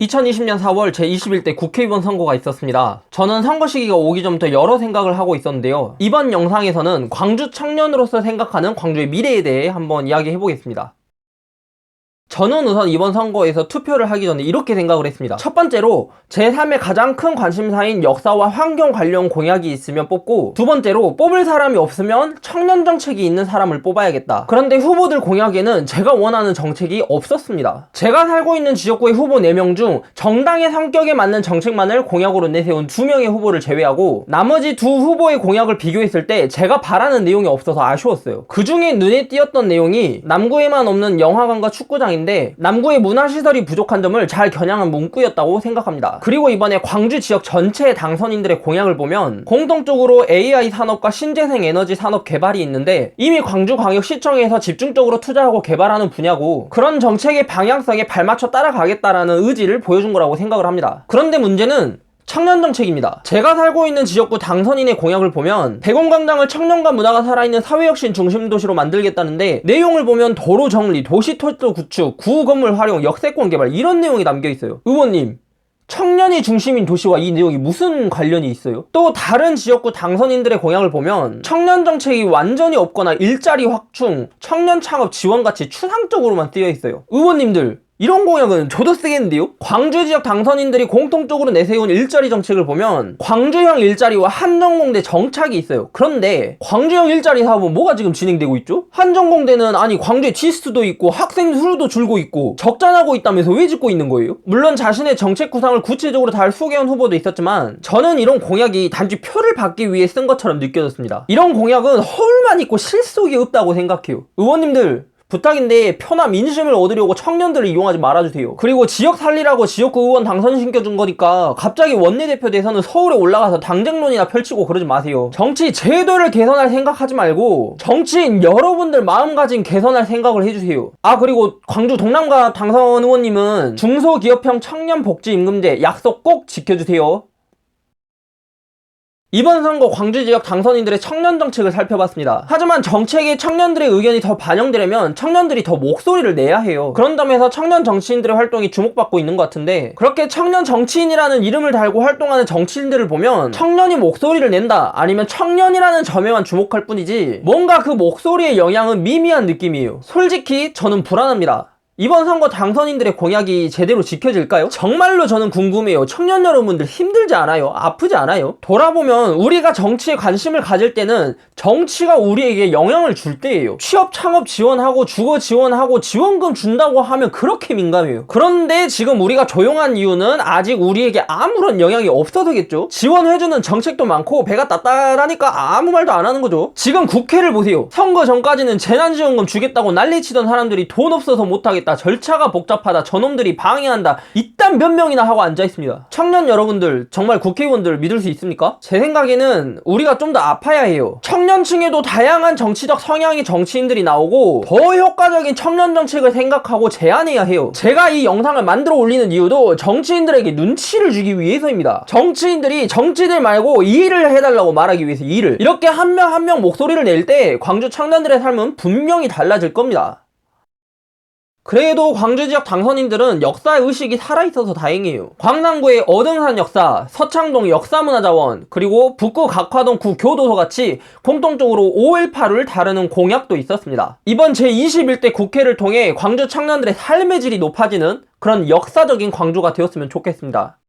2020년 4월 제21대 국회의원 선거가 있었습니다. 저는 선거 시기가 오기 전부터 여러 생각을 하고 있었는데요. 이번 영상에서는 광주 청년으로서 생각하는 광주의 미래에 대해 한번 이야기해 보겠습니다. 저는 우선 이번 선거에서 투표를 하기 전에 이렇게 생각을 했습니다. 첫 번째로 제 삶의 가장 큰 관심사인 역사와 환경 관련 공약이 있으면 뽑고, 두 번째로 뽑을 사람이 없으면 청년 정책이 있는 사람을 뽑아야겠다. 그런데 후보들 공약에는 제가 원하는 정책이 없었습니다. 제가 살고 있는 지역구의 후보 4명 중 정당의 성격에 맞는 정책만을 공약으로 내세운 2명의 후보를 제외하고 나머지 두 후보의 공약을 비교했을 때 제가 바라는 내용이 없어서 아쉬웠어요. 그 중에 눈에 띄었던 내용이 남구에만 없는 영화관과 축구장인데 남구의 문화시설이 부족한 점을 잘 겨냥한 문구였다고 생각합니다. 그리고 이번에 광주 지역 전체 당선인들의 공약을 보면 공통적으로 AI 산업과 신재생 에너지 산업 개발이 있는데 이미 광주광역시청에서 집중적으로 투자하고 개발하는 분야고, 그런 정책의 방향성에 발맞춰 따라가겠다라는 의지를 보여준 거라고 생각을 합니다. 그런데 문제는 청년정책입니다. 제가 살고 있는 지역구 당선인의 공약을 보면 백운광장을 청년과 문화가 살아있는 사회혁신 중심도시로 만들겠다는데, 내용을 보면 도로 정리, 도시철도 구축, 구건물 활용, 역세권 개발 이런 내용이 담겨있어요. 의원님, 청년이 중심인 도시와 이 내용이 무슨 관련이 있어요? 또 다른 지역구 당선인들의 공약을 보면 청년 정책이 완전히 없거나 일자리 확충, 청년 창업 지원같이 추상적으로만 쓰여 있어요. 의원님들, 이런 공약은 저도 쓰겠는데요? 광주 지역 당선인들이 공통적으로 내세운 일자리 정책을 보면 광주형 일자리와 한전공대 정착이 있어요. 그런데 광주형 일자리 사업은 뭐가 지금 진행되고 있죠? 한전공대는 아니 광주에 지수도 있고 학생 수도 줄고 있고 적자나고 있다면서 왜 짓고 있는 거예요? 물론 자신의 정책 구상을 구체적으로 잘 소개한 후보도 있었지만 저는 이런 공약이 단지 표를 받기 위해 쓴 것처럼 느껴졌습니다. 이런 공약은 허울만 있고 실속이 없다고 생각해요. 의원님들, 부탁인데 표나 민심을 얻으려고 청년들을 이용하지 말아주세요. 그리고 지역 살리라고 지역구 의원 당선시켜준 거니까 갑자기 원내대표 돼서는 서울에 올라가서 당쟁론이나 펼치고 그러지 마세요. 정치 제도를 개선할 생각하지 말고 정치인 여러분들 마음가짐 개선할 생각을 해주세요. 아, 그리고 광주 동남갑 당선 의원님은 중소기업형 청년복지임금제 약속 꼭 지켜주세요. 이번 선거 광주 지역 당선인들의 청년 정책을 살펴봤습니다. 하지만 정책에 청년들의 의견이 더 반영되려면 청년들이 더 목소리를 내야 해요. 그런 점에서 청년 정치인들의 활동이 주목받고 있는 것 같은데, 그렇게 청년 정치인이라는 이름을 달고 활동하는 정치인들을 보면 청년이 목소리를 낸다, 아니면 청년이라는 점에만 주목할 뿐이지 뭔가 그 목소리의 영향은 미미한 느낌이에요. 솔직히 저는 불안합니다. 이번 선거 당선인들의 공약이 제대로 지켜질까요? 정말로 저는 궁금해요. 청년 여러분들 힘들지 않아요? 아프지 않아요? 돌아보면 우리가 정치에 관심을 가질 때는 정치가 우리에게 영향을 줄 때예요. 취업 창업 지원하고 주거 지원하고 지원금 준다고 하면 그렇게 민감해요. 그런데 지금 우리가 조용한 이유는 아직 우리에게 아무런 영향이 없어서겠죠? 지원해주는 정책도 많고 배가 따뜻하니까 아무 말도 안 하는 거죠. 지금 국회를 보세요. 선거 전까지는 재난지원금 주겠다고 난리치던 사람들이 돈 없어서 못하겠다, 절차가 복잡하다, 저놈들이 방해한다, 이딴 변명이나 하고 앉아있습니다. 청년 여러분들, 정말 국회의원들 믿을 수 있습니까? 제 생각에는 우리가 좀 더 아파야 해요. 청년층에도 다양한 정치적 성향의 정치인들이 나오고 더 효과적인 청년 정책을 생각하고 제안해야 해요. 제가 이 영상을 만들어 올리는 이유도 정치인들에게 눈치를 주기 위해서입니다. 정치인들이 정치들 말고 일을 해달라고 말하기 위해서, 일을. 이렇게 한 명 한 명 목소리를 낼 때 광주 청년들의 삶은 분명히 달라질 겁니다. 그래도 광주 지역 당선인들은 역사의식이 살아있어서 다행이에요. 광남구의 어등산 역사, 서창동 역사문화자원, 그리고 북구 각화동 구교도소 같이 공통적으로 5.18을 다루는 공약도 있었습니다. 이번 제21대 국회를 통해 광주 청년들의 삶의 질이 높아지는 그런 역사적인 광주가 되었으면 좋겠습니다.